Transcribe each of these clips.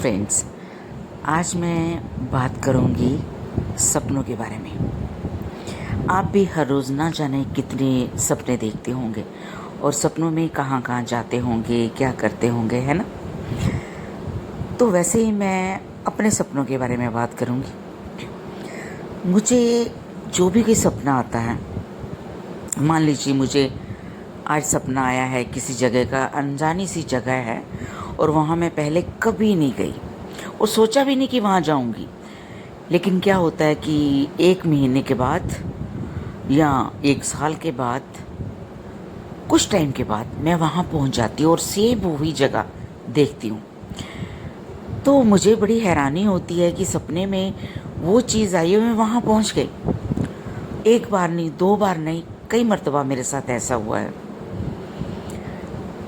Friends, आज मैं बात करूंगी सपनों के बारे में। आप भी हर रोज़ ना जाने कितने सपने देखते होंगे और सपनों में कहाँ कहाँ जाते होंगे, क्या करते होंगे, है ना। तो वैसे ही मैं अपने सपनों के बारे में बात करूंगी। मुझे जो भी कोई सपना आता है, मान लीजिए मुझे आज सपना आया है किसी जगह का, अनजानी सी जगह है और वहाँ मैं पहले कभी नहीं गई और सोचा भी नहीं कि वहाँ जाऊँगी। लेकिन क्या होता है कि 1 महीने के बाद या 1 साल के बाद, कुछ टाइम के बाद मैं वहाँ पहुँच जाती हूँ और सेम वही जगह देखती हूँ। तो मुझे बड़ी हैरानी होती है कि सपने में वो चीज़ आई और मैं वहाँ पहुँच गई। 1 बार नहीं, 2 बार नहीं, कई मर्तबा मेरे साथ ऐसा हुआ है।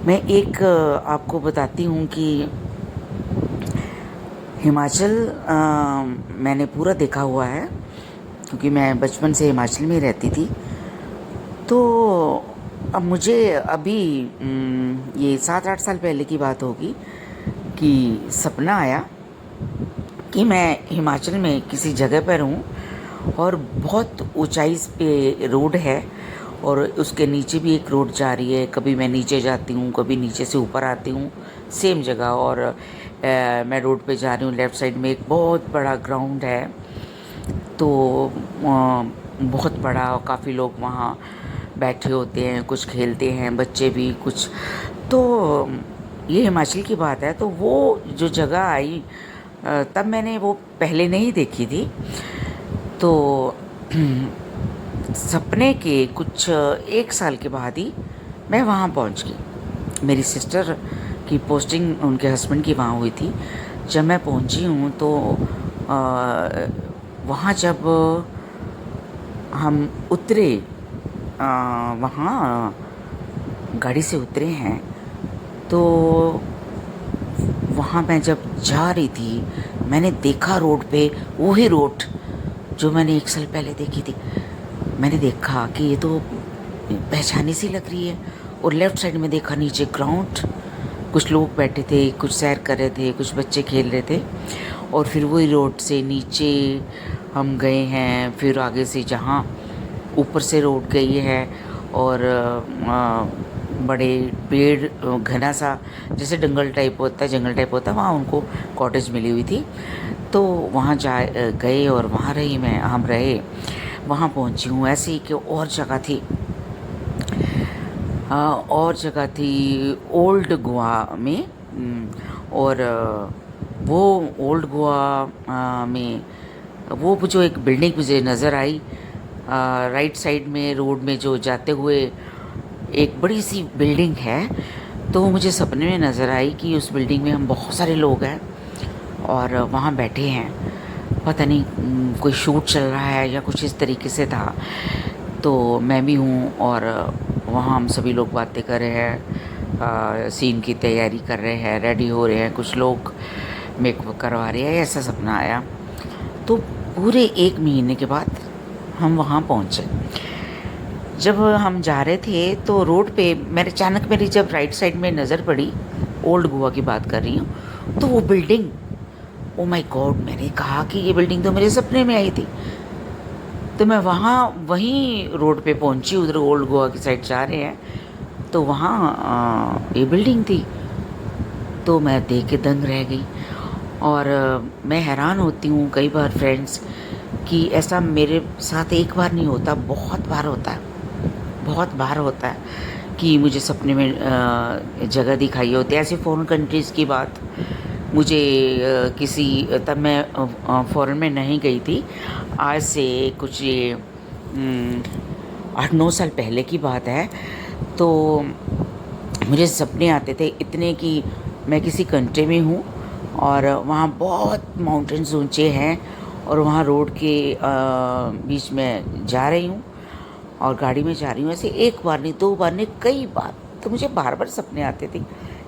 मैं एक आपको बताती हूँ कि हिमाचल मैंने पूरा देखा हुआ है, क्योंकि मैं बचपन से हिमाचल में रहती थी। तो अब मुझे अभी ये 7-8 साल पहले की बात होगी कि सपना आया कि मैं हिमाचल में किसी जगह पर हूँ और बहुत ऊंचाई पे रोड है और उसके नीचे भी एक रोड जा रही है। कभी मैं नीचे जाती हूँ, कभी नीचे से ऊपर आती हूँ, सेम जगह। और मैं रोड पे जा रही हूँ, लेफ़्ट साइड में एक बहुत बड़ा ग्राउंड है। तो बहुत बड़ा, और काफ़ी लोग वहाँ बैठे होते हैं, कुछ खेलते हैं, बच्चे भी कुछ। तो ये हिमाचल की बात है। तो वो जो जगह आई, तब मैंने वो पहले नहीं देखी थी। तो सपने के कुछ 1 साल के बाद ही मैं वहाँ पहुँच गई। मेरी सिस्टर की पोस्टिंग उनके हस्बैंड की वहाँ हुई थी। जब मैं पहुँची हूँ तो वहाँ जब हम उतरे, वहाँ गाड़ी से उतरे हैं, तो वहाँ मैं जब जा रही थी, मैंने देखा रोड पे वही रोड जो मैंने 1 साल पहले देखी थी। मैंने देखा कि ये तो पहचानी सी लग रही है। और लेफ़्ट साइड में देखा नीचे ग्राउंड, कुछ लोग बैठे थे, कुछ सैर कर रहे थे, कुछ बच्चे खेल रहे थे। और फिर वही रोड से नीचे हम गए हैं, फिर आगे से जहाँ ऊपर से रोड गई है और बड़े पेड़, घना सा जैसे जंगल टाइप होता है, वहाँ उनको कॉटेज मिली हुई थी। तो वहाँ गए और वहाँ हम रहे, वहाँ पहुँची हूँ। ऐसे ही कि और जगह थी ओल्ड गोवा में। और वो ओल्ड गोवा में वो जो एक बिल्डिंग मुझे नज़र आई, राइट साइड में रोड में जो जाते हुए एक बड़ी सी बिल्डिंग है। तो मुझे सपने में नज़र आई कि उस बिल्डिंग में हम बहुत सारे लोग हैं और वहाँ बैठे हैं। पता नहीं कोई शूट चल रहा है या कुछ इस तरीके से था। तो मैं भी हूँ और वहाँ हम सभी लोग बातें कर रहे हैं, सीन की तैयारी कर रहे हैं, रेडी हो रहे हैं, कुछ लोग मेकअप करवा रहे हैं। ऐसा सपना आया। तो पूरे 1 महीने के बाद हम वहाँ पहुँचे। जब हम जा रहे थे तो रोड पे मेरी जब राइट साइड में नज़र पड़ी, ओल्ड गोवा की बात कर रही हूँ, तो वो बिल्डिंग, ओ माय गॉड, मैंने कहा कि ये बिल्डिंग तो मेरे सपने में आई थी। तो मैं वहीं रोड पे पहुंची, उधर ओल्ड गोवा की साइड जा रहे हैं, तो वहाँ ये बिल्डिंग थी। तो मैं देख के दंग रह गई। और मैं हैरान होती हूँ कई बार फ्रेंड्स कि ऐसा मेरे साथ 1 बार नहीं होता, बहुत बार होता है कि मुझे सपने में जगह दिखाई होती है। ऐसे फॉरेन कंट्रीज़ की बात, मुझे तब मैं फॉरेन में नहीं गई थी। आज से कुछ ये 8-9 साल पहले की बात है। तो मुझे सपने आते थे इतने कि मैं किसी कंट्री में हूँ और वहाँ बहुत माउंटेन्स ऊंचे हैं और वहाँ रोड के बीच में जा रही हूँ और गाड़ी में जा रही हूँ। ऐसे 1 बार नहीं, 2 बार नहीं, कई बार। तो मुझे बार बार सपने आते थे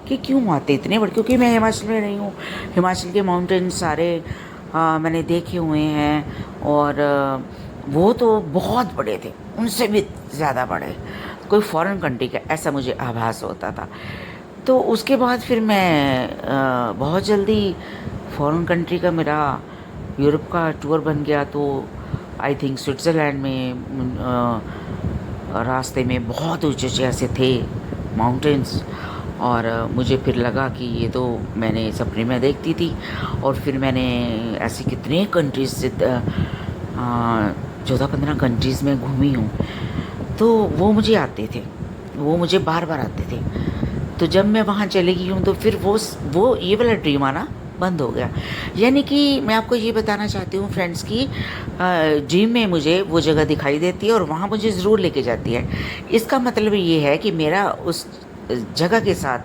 कि क्यों आते इतने बड़े, क्योंकि मैं हिमाचल में रही हूँ। हिमाचल के माउंटेन सारे मैंने देखे हुए हैं और वो तो बहुत बड़े थे, उनसे भी ज़्यादा बड़े, कोई फॉरेन कंट्री का, ऐसा मुझे आभास होता था। तो उसके बाद फिर मैं बहुत जल्दी फॉरेन कंट्री का मेरा यूरोप का टूर बन गया, तो आई थिंक स्विट्ज़रलैंड में रास्ते में बहुत ऊँचे ऊँचे ऐसे थे माउंटेन्स, और मुझे फिर लगा कि ये तो मैंने सपने में देखती थी। और फिर मैंने ऐसे कितने कंट्रीज़ से 14-15 कंट्रीज़ में घूमी हूँ, तो वो मुझे आते थे, वो मुझे बार बार आते थे। तो जब मैं वहाँ चली गई हूँ तो फिर वो ये वाला ड्रीम आना बंद हो गया। यानी कि मैं आपको ये बताना चाहती हूँ फ्रेंड्स कि ड्रीम में मुझे वो जगह दिखाई देती है और वहाँ मुझे ज़रूर लेके जाती है। इसका मतलब ये है कि मेरा उस जगह के साथ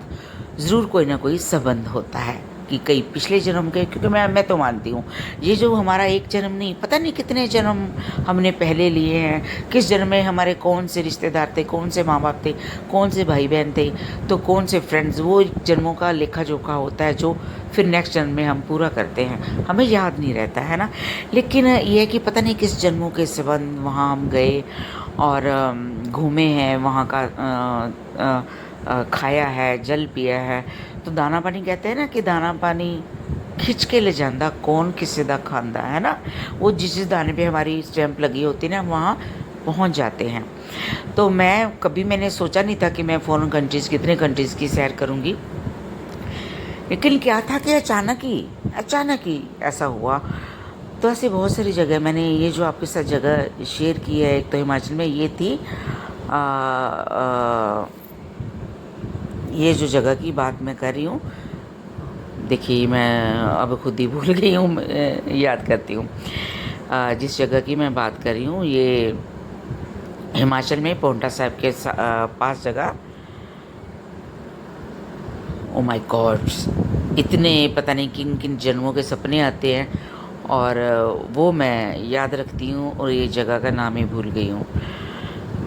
ज़रूर कोई ना कोई संबंध होता है, कि कई पिछले जन्म के, क्योंकि मैं तो मानती हूँ ये जो हमारा एक जन्म नहीं, पता नहीं कितने जन्म हमने पहले लिए हैं, किस जन्म में हमारे कौन से रिश्तेदार थे, कौन से माँ बाप थे, कौन से भाई बहन थे, तो कौन से फ्रेंड्स, वो जन्मों का लेखा जोखा होता है जो फिर नेक्स्ट जन्म में हम पूरा करते हैं, हमें याद नहीं रहता है ना। लेकिन ये है कि पता नहीं किस जन्मों के संबंध वहाँ हम गए और घूमे हैं, वहाँ का खाया है, जल पिया है। तो दाना पानी कहते हैं ना कि दाना पानी खिंच के ले जाता कौन किसी दा खांदा, है ना। वो जिस दाने पे हमारी स्टैंप लगी होती है ना, वहाँ पहुँच जाते हैं। तो मैंने सोचा नहीं था कि मैं फॉरेन कंट्रीज़, कितने कंट्रीज़ की सैर करूँगी, लेकिन क्या था कि अचानक ही ऐसा हुआ। तो ऐसी बहुत सारी जगह मैंने, ये जो आपके साथ जगह शेयर की है, एक तो हिमाचल में ये थी, ये जो जगह की बात मैं कर रही हूँ, देखिए मैं अब खुद ही भूल गई हूँ, याद करती हूँ। जिस जगह की मैं बात कर रही हूँ, ये हिमाचल में पांवटा साहिब के पास जगह। ओ माय गॉड, इतने पता नहीं किन किन जन्मों के सपने आते हैं और वो मैं याद रखती हूँ, और ये जगह का नाम ही भूल गई हूँ।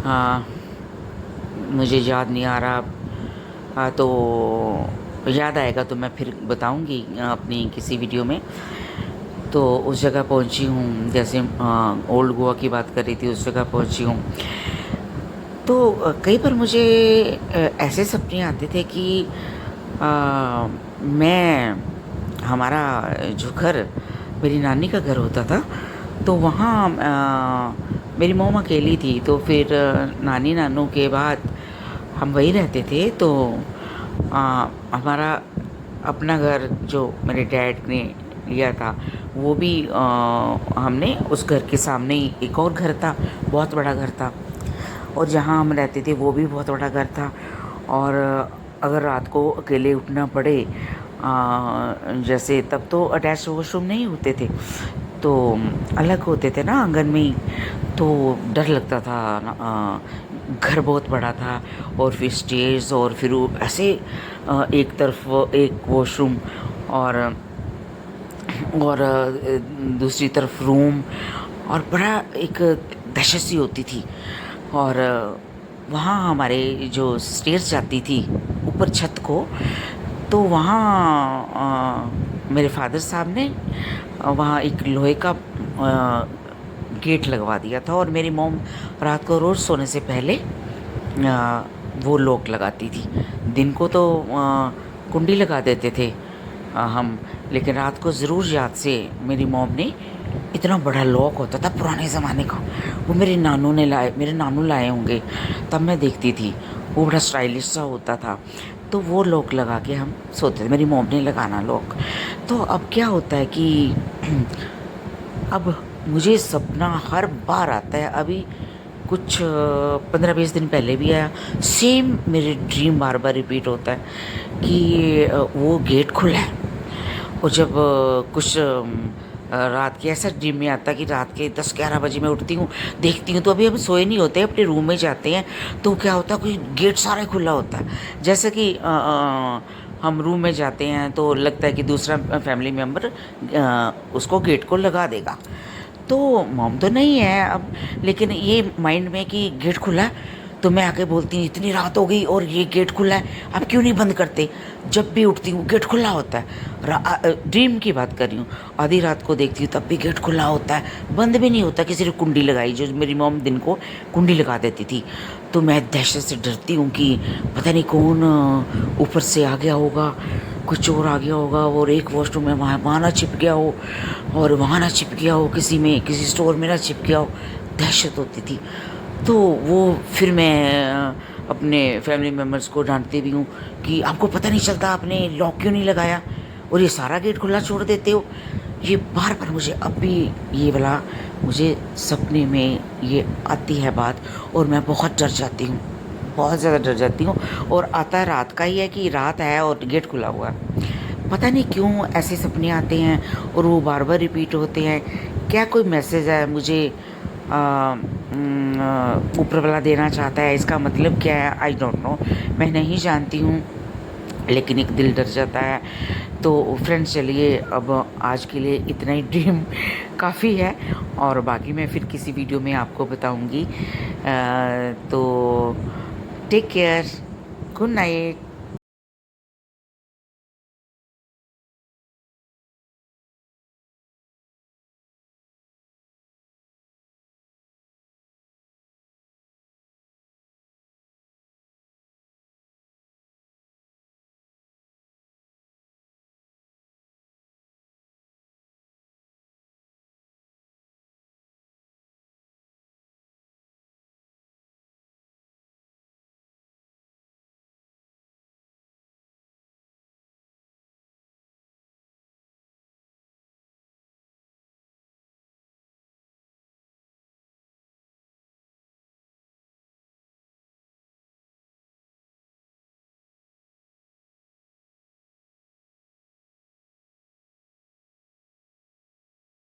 हाँ, मुझे याद नहीं आ रहा। तो याद आएगा तो मैं फिर बताऊंगी अपनी किसी वीडियो में। तो उस जगह पहुंची हूँ, जैसे ओल्ड गोवा की बात कर रही थी, उस जगह पहुंची हूँ। तो कई बार मुझे ऐसे सपने आते थे कि मैं, हमारा जो घर मेरी नानी का घर होता था, तो वहाँ मेरी मॉम अकेली थी, तो फिर नानी नानू के बाद हम वहीं रहते थे। तो हमारा अपना घर जो मेरे डैड ने लिया था, वो भी हमने उस घर के सामने ही एक और घर था, बहुत बड़ा घर था, और जहाँ हम रहते थे वो भी बहुत बड़ा घर था। और अगर रात को अकेले उठना पड़े, जैसे तब तो अटैच वॉशरूम नहीं होते थे, तो अलग होते थे ना आंगन में ही, तो डर लगता था। घर बहुत बड़ा था और फिर स्टेयर्स, और फिर वो ऐसे एक तरफ एक वॉशरूम और दूसरी तरफ रूम, और बड़ा एक दहशत सी होती थी। और वहाँ हमारे जो स्टेयर्स जाती थी ऊपर छत को, तो वहाँ मेरे फादर साहब ने वहाँ एक लोहे का गेट लगवा दिया था, और मेरी मॉम रात को रोज़ सोने से पहले वो लॉक लगाती थी। दिन को तो कुंडी लगा देते थे हम, लेकिन रात को ज़रूर याद से मेरी मॉम ने, इतना बड़ा लॉक होता था पुराने ज़माने का, वो मेरे नानू लाए होंगे, तब मैं देखती थी, वो बड़ा स्टाइलिश सा होता था। तो वो लॉक लगा के हम सोते थे, मेरी मॉम ने लगाना लॉक। तो अब क्या होता है कि अब मुझे सपना हर बार आता है, अभी कुछ 15-20 दिन पहले भी आया, सेम मेरे ड्रीम बार बार रिपीट होता है कि वो गेट खुला है। और जब कुछ रात के ऐसा ड्रीम में आता कि रात के 10-11 बजे मैं उठती हूँ, देखती हूँ, तो अभी हम सोए नहीं होते, अपने रूम में जाते हैं, तो क्या होता है, कोई गेट सारा खुला होता है, जैसे कि हम रूम में जाते हैं तो लगता है कि दूसरा फैमिली मेम्बर उसको गेट को लगा देगा। तो मॉम तो नहीं है अब, लेकिन ये माइंड में कि गेट खुला है, तो मैं आके बोलती हूँ इतनी रात हो गई और ये गेट खुला है, आप क्यों नहीं बंद करते। जब भी उठती हूँ गेट खुला होता है, ड्रीम की बात कर रही हूँ, आधी रात को देखती हूँ तब भी गेट खुला होता है, बंद भी नहीं होता, किसी ने कुंडी लगाई, जो मेरी मॉम दिन को कुंडी लगा देती थी। तो मैं दहशत से डरती हूँ कि पता नहीं कौन ऊपर से आ गया होगा, कोई चोर आ गया होगा और एक वॉशरूम में वहाँ ना छिप गया हो, और वहाँ ना छिप गया हो, किसी स्टोर में ना छिप गया हो। दहशत होती थी। तो वो फिर मैं अपने फैमिली मेम्बर्स को डांटती भी हूँ कि आपको पता नहीं चलता, आपने लॉक क्यों नहीं लगाया और ये सारा गेट खुला छोड़ देते हो। ये बार बार मुझे अब भी ये वाला मुझे सपने में ये आती है बात, और मैं बहुत डर जाती हूँ, बहुत ज़्यादा डर जाती हूँ। और आता है रात का ही है कि रात है और गेट खुला हुआ है। पता नहीं क्यों ऐसे सपने आते हैं और वो बार बार रिपीट होते हैं। क्या कोई मैसेज है मुझे ऊपर वाला देना चाहता है, इसका मतलब क्या है, आई डोंट नो, मैं नहीं जानती हूँ, लेकिन एक दिल डर जाता है। तो फ्रेंड्स चलिए, अब आज के लिए इतना ही ड्रीम काफ़ी है, और बाकी मैं फिर किसी वीडियो में आपको बताऊंगी। तो टेक केयर, गुड नाइट।